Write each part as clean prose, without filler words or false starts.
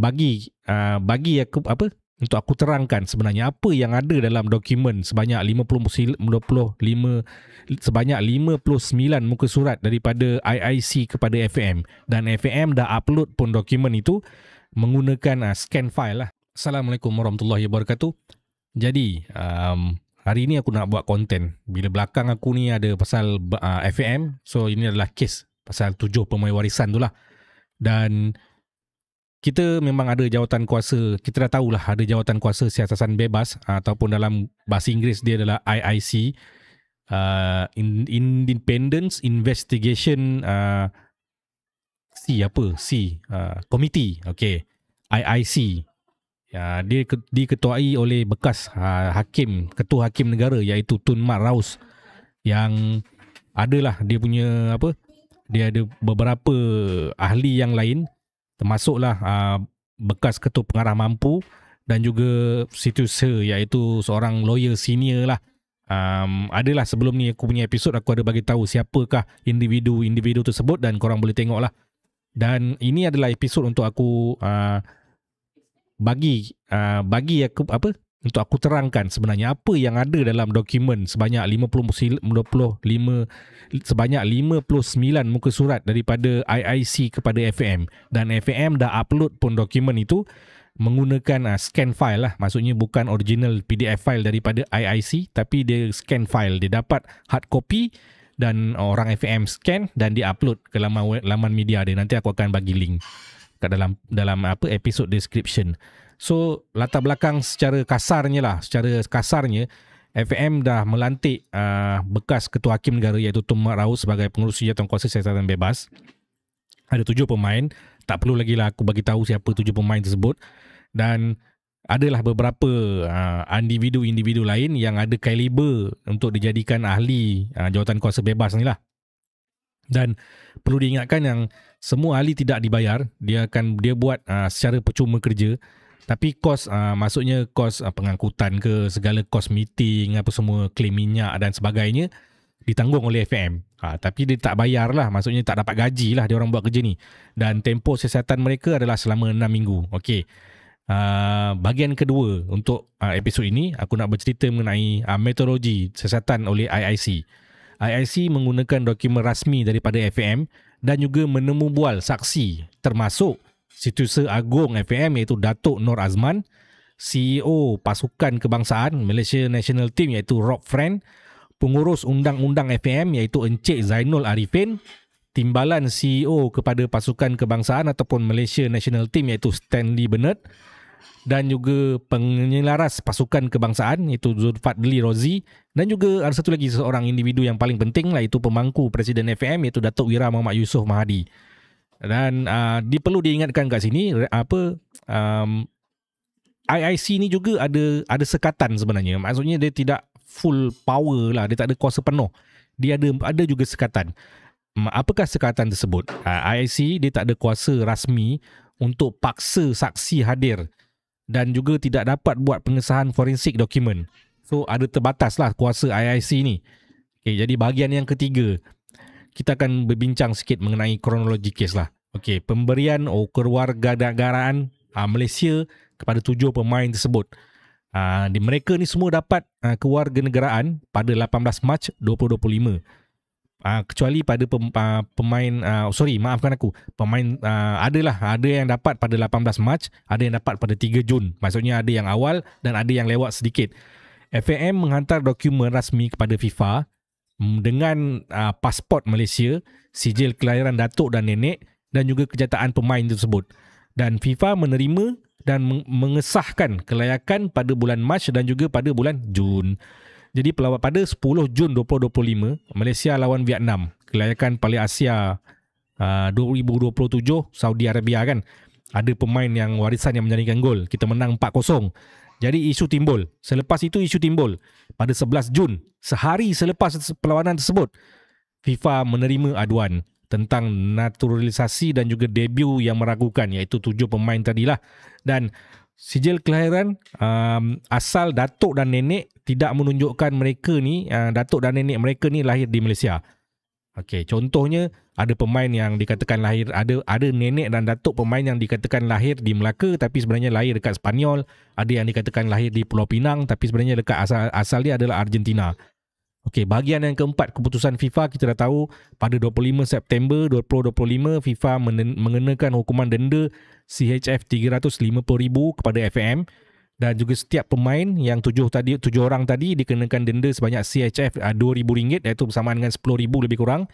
bagi aku apa untuk aku terangkan sebenarnya apa yang ada dalam dokumen sebanyak 59 muka surat daripada IIC kepada FAM, dan FAM dah upload pun dokumen itu menggunakan scan file lah. Assalamualaikum warahmatullahi wabarakatuh. Jadi hari ni aku nak buat konten. Bila belakang aku ni ada pasal FAM, so ini adalah kes pasal 7 pemain warisan tu lah. Dan kita memang ada jawatan kuasa, kita dah tahulah ada jawatan kuasa siasatan bebas ataupun dalam bahasa Inggeris dia adalah IIC, Independence Investigation Committee, okay, IIC. Ya, dia diketuai oleh bekas ketua hakim negara iaitu Tun Mat Raus, yang adalah dia punya dia ada beberapa ahli yang lain, termasuklah bekas ketua pengarah mampu dan juga setiausaha iaitu seorang lawyer senior lah. Adalah sebelum ni aku punya episod aku ada bagi tahu siapakah individu tersebut dan korang boleh tengok lah. Dan ini adalah episod untuk aku bagi aku terangkan sebenarnya apa yang ada dalam dokumen sebanyak 59 muka surat daripada IIC kepada FAM, dan FAM dah upload pun dokumen itu menggunakan scan file lah. Maksudnya bukan original PDF file daripada IIC, tapi dia scan file, dia dapat hard copy dan orang FAM scan dan dia upload ke laman media dia. Nanti aku akan bagi link kat dalam episode description. So latar belakang secara kasarnya FAM dah melantik bekas ketua hakim negara iaitu Tun Mat Raus sebagai pengurusi jawatankuasa siasatan bebas. Ada 7 pemain, tak perlu lagi lah aku bagi tahu siapa 7 pemain tersebut. Dan adalah beberapa individu lain yang ada kaliber untuk dijadikan ahli jawatankuasa bebas ni lah. Dan perlu diingatkan yang semua ahli tidak dibayar, dia buat secara percuma kerja. Tapi kos maksudnya kos pengangkutan ke, segala kos meeting apa semua, klaim minyak dan sebagainya ditanggung oleh FAM. Tapi dia tak bayar lah, maksudnya tak dapat gaji lah dia orang buat kerja ni. Dan tempoh siasatan mereka adalah selama 6 minggu. Okey. Bahagian kedua untuk episod ini aku nak bercerita mengenai metodologi siasatan oleh IIC. IIC menggunakan dokumen rasmi daripada FAM dan juga menemu bual saksi termasuk Setiausaha Agung FAM iaitu Datuk Nor Azman, CEO Pasukan Kebangsaan Malaysia National Team iaitu Rob Friend, Pengurus Undang-Undang FAM iaitu Encik Zainul Arifin, Timbalan CEO kepada Pasukan Kebangsaan ataupun Malaysia National Team iaitu Stanley Bernard, dan juga Penyelaras Pasukan Kebangsaan iaitu Zulfadli Rozi, dan juga ada satu lagi seorang individu yang paling penting lah, iaitu pemangku Presiden FAM iaitu Datuk Wira Muhammad Yusof Mahadi. Dan perlu diingatkan kat sini IIC ni juga ada sekatan sebenarnya. Maksudnya dia tidak full power lah, dia tak ada kuasa penuh. Dia ada juga sekatan. Apakah sekatan tersebut? IIC dia tak ada kuasa rasmi untuk paksa saksi hadir dan juga tidak dapat buat pengesahan forensik dokumen. So ada terbatas lah kuasa IIC ni. Okay, jadi bahagian yang ketiga kita akan berbincang sikit mengenai kronologi kes lah. Okey, pemberian kewarganegaraan Malaysia kepada 7 pemain tersebut. Mereka ni semua dapat kewarganegaraan pada 18 Mac 2025. Kecuali pada pemain ada yang dapat pada 18 Mac, ada yang dapat pada 3 Jun. Maksudnya ada yang awal dan ada yang lewat sedikit. FAM menghantar dokumen rasmi kepada FIFA dengan pasport Malaysia, sijil kelahiran datuk dan nenek dan juga kenyataan pemain tersebut. Dan FIFA menerima dan mengesahkan kelayakan pada bulan Mac dan juga pada bulan Jun. Jadi pada 10 Jun 2025, Malaysia lawan Vietnam, kelayakan Piala Asia 2027 Saudi Arabia kan. Ada pemain yang warisan yang menjaringkan gol. Kita menang 4-0. Jadi isu timbul. Selepas itu isu timbul. Pada 11 Jun, sehari selepas perlawanan tersebut, FIFA menerima aduan tentang naturalisasi dan juga debut yang meragukan, iaitu 7 pemain tadilah. Dan sijil kelahiran asal datuk dan nenek tidak menunjukkan mereka ni, datuk dan nenek mereka ni lahir di Malaysia. Okey, contohnya ada pemain yang dikatakan lahir, ada nenek dan datuk pemain yang dikatakan lahir di Melaka tapi sebenarnya lahir dekat Sepanyol, ada yang dikatakan lahir di Pulau Pinang tapi sebenarnya dekat asal dia adalah Argentina. Okey, bahagian yang keempat keputusan FIFA kita dah tahu pada 25 September 2025 FIFA mengenakan hukuman denda CHF 350,000 kepada FAM dan juga setiap pemain yang tujuh orang tadi dikenakan denda sebanyak CHF RM2,000 iaitu bersamaan dengan RM10,000 lebih kurang,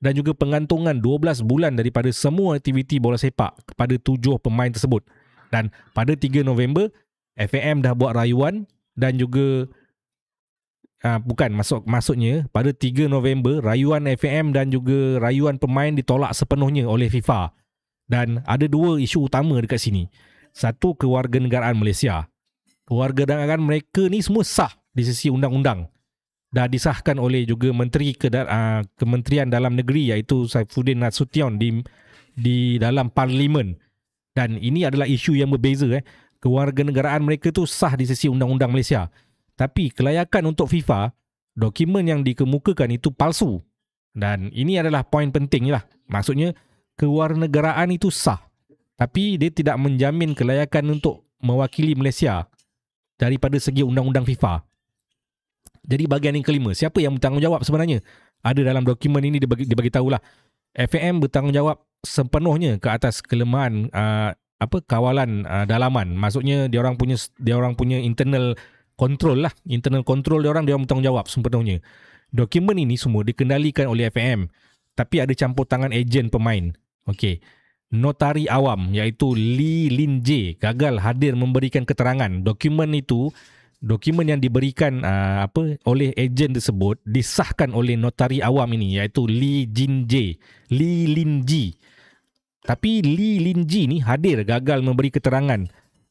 dan juga pengantungan 12 bulan daripada semua aktiviti bola sepak kepada 7 pemain tersebut. Dan pada 3 November FAM dah buat rayuan dan juga maksudnya pada 3 November rayuan FAM dan juga rayuan pemain ditolak sepenuhnya oleh FIFA. Dan ada dua isu utama dekat sini. Satu, kewarganegaraan Malaysia. Kewarganegaraan mereka ni semua sah di sisi undang-undang. Dah disahkan oleh juga Kementerian Dalam Negeri iaitu Saifuddin Nasution di dalam Parlimen. Dan ini adalah isu yang berbeza. Kewarganegaraan mereka tu sah di sisi undang-undang Malaysia. Tapi kelayakan untuk FIFA, dokumen yang dikemukakan itu palsu. Dan ini adalah poin penting lah. Maksudnya kewarganegaraan itu sah. Tapi dia tidak menjamin kelayakan untuk mewakili Malaysia daripada segi undang-undang FIFA. Jadi bahagian yang kelima, siapa yang bertanggungjawab sebenarnya? Ada dalam dokumen ini dibagi tahulah. FAM bertanggungjawab sepenuhnya ke atas kelemahan kawalan dalaman. Maksudnya dia orang punya internal control lah. Internal control dia orang bertanggungjawab sepenuhnya. Dokumen ini semua dikendalikan oleh FAM. Tapi ada campur tangan ejen pemain. Okey. Notari awam iaitu Lee Lin J gagal hadir memberikan keterangan. Dokumen yang diberikan oleh ejen tersebut disahkan oleh notari awam ini iaitu Lee Lin J. Tapi Lee Lin J ni hadir gagal memberi keterangan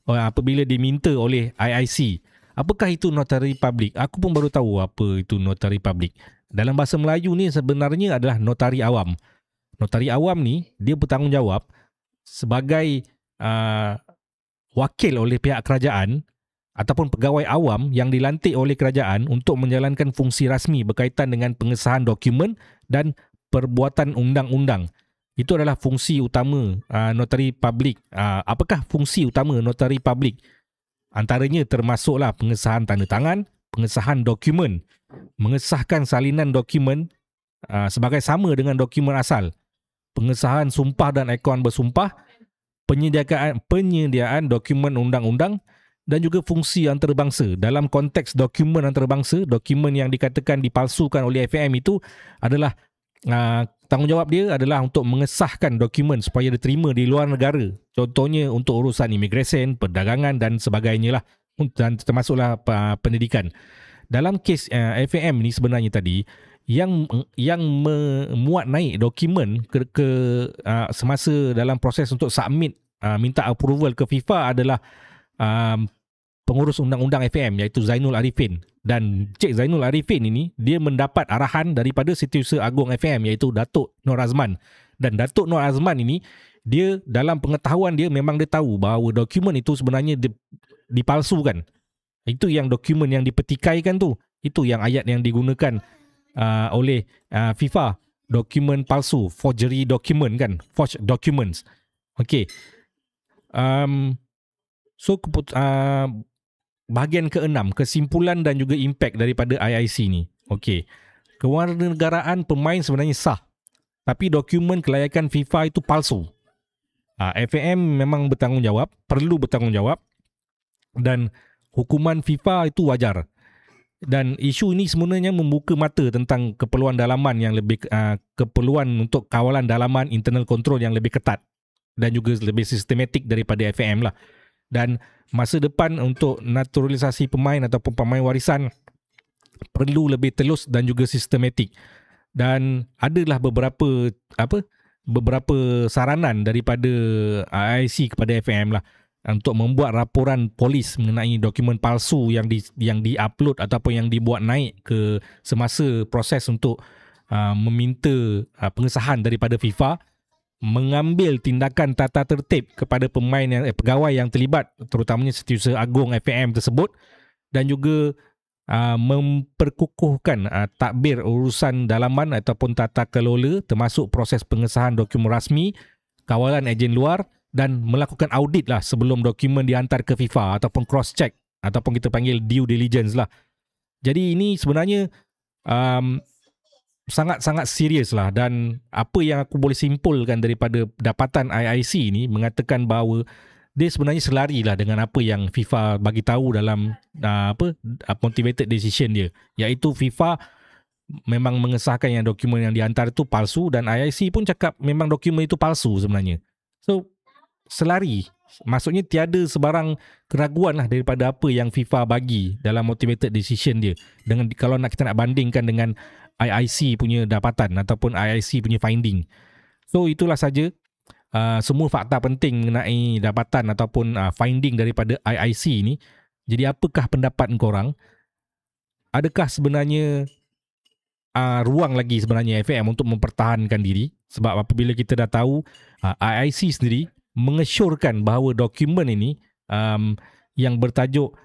apabila diminta oleh IIC. Apakah itu notari publik? Aku pun baru tahu apa itu notari publik. Dalam bahasa Melayu ni sebenarnya adalah notari awam. Notari awam ni dia bertanggungjawab sebagai wakil oleh pihak kerajaan ataupun pegawai awam yang dilantik oleh kerajaan untuk menjalankan fungsi rasmi berkaitan dengan pengesahan dokumen dan perbuatan undang-undang. Itu adalah fungsi utama notari publik. Apakah fungsi utama notari publik? Antaranya termasuklah pengesahan tanda tangan, pengesahan dokumen, mengesahkan salinan dokumen sebagai sama dengan dokumen asal, pengesahan sumpah dan akaun bersumpah, penyediaan dokumen undang-undang dan juga fungsi antarabangsa. Dalam konteks dokumen antarabangsa, dokumen yang dikatakan dipalsukan oleh FAM itu adalah tanggungjawab dia adalah untuk mengesahkan dokumen supaya diterima di luar negara. Contohnya untuk urusan imigresen, perdagangan dan sebagainya lah, dan termasuklah pendidikan. Dalam kes FAM ni sebenarnya tadi yang memuat naik dokumen ke semasa dalam proses untuk submit minta approval ke FIFA adalah pengurus undang-undang FAM iaitu Zainul Arifin. Dan Cik Zainul Arifin ini dia mendapat arahan daripada Setiausaha Agung FAM iaitu Datuk Nur Azman. Dan Datuk Nur Azman ini dia dalam pengetahuan dia memang dia tahu bahawa dokumen itu sebenarnya dipalsukan. Itu yang dokumen yang dipetikaikan tu. Itu yang ayat yang digunakan oleh FIFA, dokumen palsu, forgery document kan, forged documents. Okey. Bahagian keenam, kesimpulan dan juga impak daripada IIC ni. Okey. Kewarganegaraan pemain sebenarnya sah. Tapi dokumen kelayakan FIFA itu palsu. FAM memang bertanggungjawab, perlu bertanggungjawab, dan hukuman FIFA itu wajar. Dan isu ini sebenarnya membuka mata tentang keperluan dalaman yang lebih keperluan untuk kawalan dalaman internal control yang lebih ketat dan juga lebih sistematik daripada FAM lah. Dan masa depan untuk naturalisasi pemain ataupun pemain warisan perlu lebih telus dan juga sistematik. Dan adalah beberapa saranan daripada IIC kepada FAM lah untuk membuat laporan polis mengenai dokumen palsu yang di-upload ataupun yang dibuat naik ke semasa proses untuk meminta pengesahan daripada FIFA, mengambil tindakan tata tertib kepada pegawai yang terlibat, terutamanya Setiausaha Agung FAM tersebut, dan juga memperkukuhkan takbir urusan dalaman ataupun tata kelola termasuk proses pengesahan dokumen rasmi, kawalan ejen luar dan melakukan audit lah sebelum dokumen dihantar ke FIFA ataupun cross check ataupun kita panggil due diligence lah. Jadi ini sebenarnya sangat-sangat serius lah, dan apa yang aku boleh simpulkan daripada dapatan IIC ni mengatakan bahawa dia sebenarnya selari lah dengan apa yang FIFA bagi tahu dalam motivated decision dia, iaitu FIFA memang mengesahkan yang dokumen yang dihantar itu palsu dan IIC pun cakap memang dokumen itu palsu sebenarnya. So selari, maksudnya tiada sebarang keraguan lah daripada apa yang FIFA bagi dalam motivated decision dia. Dengan kalau kita nak bandingkan dengan IIC punya dapatan ataupun IIC punya finding. So itulah saja semua fakta penting mengenai dapatan ataupun finding daripada IIC ni. Jadi apakah pendapat korang? Adakah sebenarnya ruang lagi sebenarnya FAM untuk mempertahankan diri? Sebab apabila kita dah tahu IIC sendiri mengesyorkan bahawa dokumen ini yang bertajuk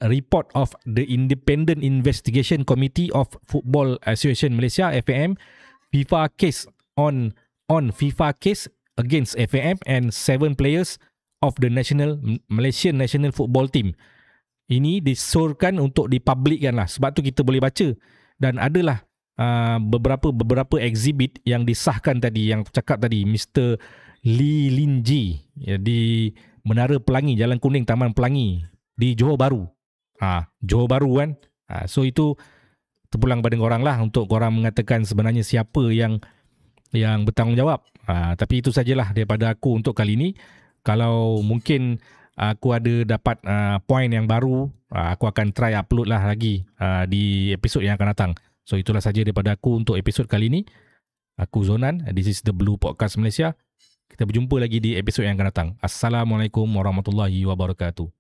Report of the Independent Investigation Committee of Football Association Malaysia (FAM) FIFA case on FIFA case against FAM and 7 players of the Malaysian National Football Team. Ini disorkan untuk dipublikkan lah. Sebab tu kita boleh baca, dan adalah beberapa exhibit yang disahkan tadi, yang cakap tadi Mr. Lee Lin Ji di Menara Pelangi, Jalan Kuning, Taman Pelangi di Johor Bahru. Johor Bahru kan. So itu terpulang pada korang lah untuk korang mengatakan sebenarnya siapa yang bertanggungjawab. Tapi itu sajalah daripada aku untuk kali ini. Kalau mungkin aku ada dapat point yang baru, aku akan try upload lah lagi di episod yang akan datang. So itulah saja daripada aku untuk episod kali ini. Aku Zonan, this is the Blue Podcast Malaysia. Kita berjumpa lagi di episod yang akan datang. Assalamualaikum warahmatullahi wabarakatuh.